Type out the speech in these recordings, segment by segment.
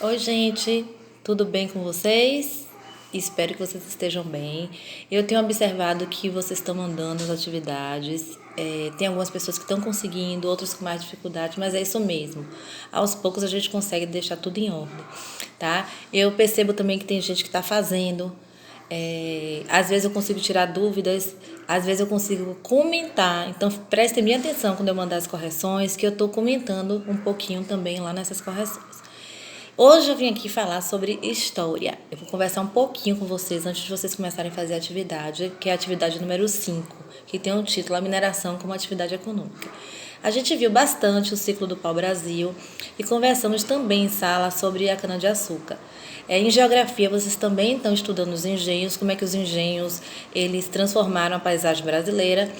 Oi, gente, tudo bem com vocês? Espero que vocês estejam bem. Eu tenho observado que vocês estão mandando as atividades. Tem algumas pessoas que estão conseguindo, outras com mais dificuldade, mas é isso mesmo. Aos poucos a gente consegue deixar tudo em ordem, tá? Eu percebo também que tem gente que está fazendo. Às vezes eu consigo tirar dúvidas, às vezes eu consigo comentar. Então prestem bem atenção quando eu mandar as correções, que eu estou comentando um pouquinho também lá nessas correções. Hoje eu vim aqui falar sobre história. Eu vou conversar um pouquinho com vocês antes de vocês começarem a fazer a atividade, que é a atividade número 5, que tem o título A Mineração como Atividade Econômica. A gente viu bastante o ciclo do pau-brasil e conversamos também em sala sobre a cana-de-açúcar. Em geografia, vocês também estão estudando os engenhos, como é que os engenhos eles transformaram a paisagem brasileira.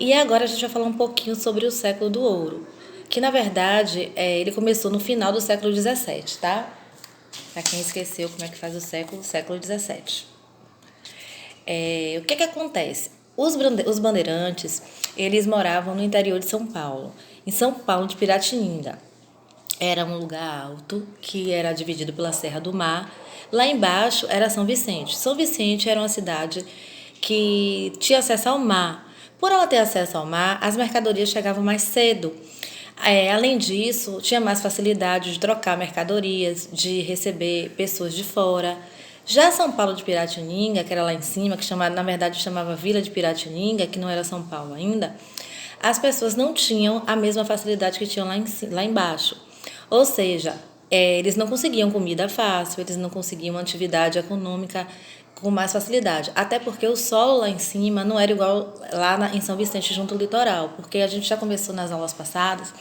E agora a gente vai falar um pouquinho sobre o século do ouro, que na verdade ele começou no final do século XVII, tá? Para quem esqueceu como é que faz o século XVII. O que acontece? Os bandeirantes, eles moravam no interior de São Paulo, em São Paulo de Piratininga. Era um lugar alto, que era dividido pela Serra do Mar. Lá embaixo era São Vicente. São Vicente era uma cidade que tinha acesso ao mar. Por ela ter acesso ao mar, as mercadorias chegavam mais cedo. Além disso, tinha mais facilidade de trocar mercadorias, de receber pessoas de fora. Já São Paulo de Piratininga, que era lá em cima, que na verdade chamava Vila de Piratininga, que não era São Paulo ainda, as pessoas não tinham a mesma facilidade que tinham lá embaixo. Ou seja, eles não conseguiam comida fácil, eles não conseguiam atividade econômica com mais facilidade. Até porque o solo lá em cima não era igual em São Vicente, junto ao litoral. Porque a gente já conversou nas aulas passadas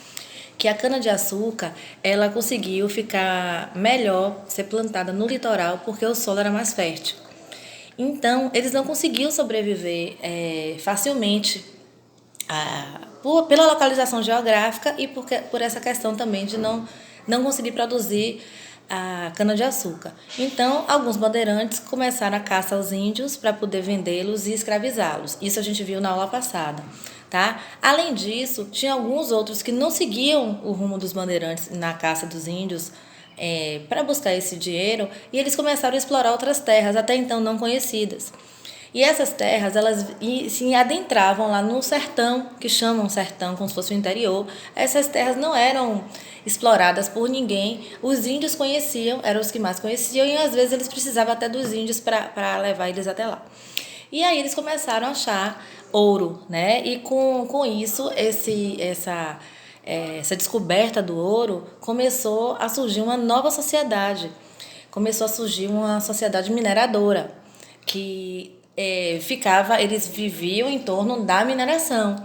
que a cana-de-açúcar ela conseguiu ficar melhor ser plantada no litoral porque o solo era mais fértil. Então, eles não conseguiam sobreviver facilmente pela localização geográfica e por essa questão também de não conseguir produzir a cana-de-açúcar. Então, alguns bandeirantes começaram a caça aos índios para poder vendê-los e escravizá-los. Isso a gente viu na aula passada. Tá? Além disso, tinha alguns outros que não seguiam o rumo dos bandeirantes na caça dos índios para buscar esse dinheiro e eles começaram a explorar outras terras até então não conhecidas. E essas terras, elas se adentravam lá no sertão, que chamam sertão como se fosse o interior. Essas terras não eram exploradas por ninguém. Os índios conheciam, eram os que mais conheciam, e às vezes eles precisavam até dos índios para levar eles até lá. E aí eles começaram a achar ouro, né? E com isso, essa descoberta do ouro, começou a surgir uma nova sociedade. Começou a surgir uma sociedade mineradora, que eles viviam em torno da mineração.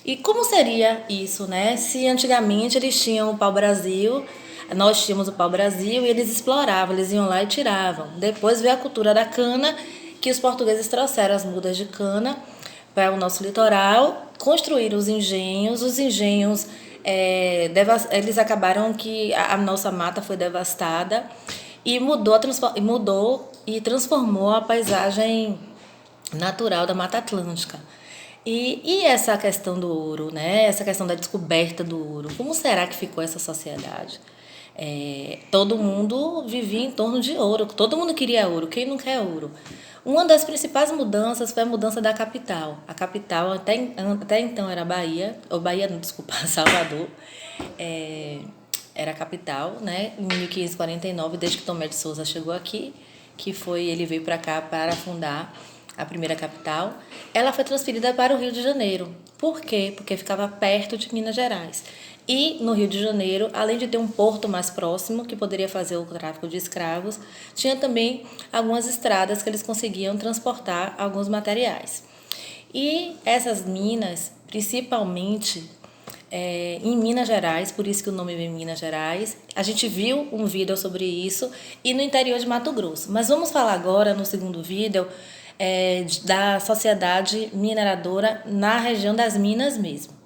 E como seria isso, né? Se antigamente eles tinham o pau-brasil, nós tínhamos o pau-brasil e eles exploravam, eles iam lá e tiravam. Depois veio a cultura da cana, que os portugueses trouxeram as mudas de cana para o nosso litoral, construíram os engenhos. Os engenhos, eles acabaram que a nossa mata foi devastada e mudou e transformou a paisagem natural da Mata Atlântica. E essa questão do ouro, né? Essa questão da descoberta do ouro, como será que ficou essa sociedade? Todo mundo vivia em torno de ouro, todo mundo queria ouro, quem não quer ouro? Uma das principais mudanças foi a mudança da capital. A capital até então era Bahia, ou Bahia não, desculpa, Salvador. Era a capital, né? Em 1549, desde que Tomé de Souza chegou aqui, ele veio para cá para fundar a primeira capital. Ela foi transferida para o Rio de Janeiro. Por quê? Porque ficava perto de Minas Gerais. E no Rio de Janeiro, além de ter um porto mais próximo, que poderia fazer o tráfico de escravos, tinha também algumas estradas que eles conseguiam transportar alguns materiais. E essas minas, principalmente em Minas Gerais, por isso que o nome vem Minas Gerais. A gente viu um vídeo sobre isso e no interior de Mato Grosso. Mas vamos falar agora, no segundo vídeo, da sociedade mineradora na região das Minas mesmo.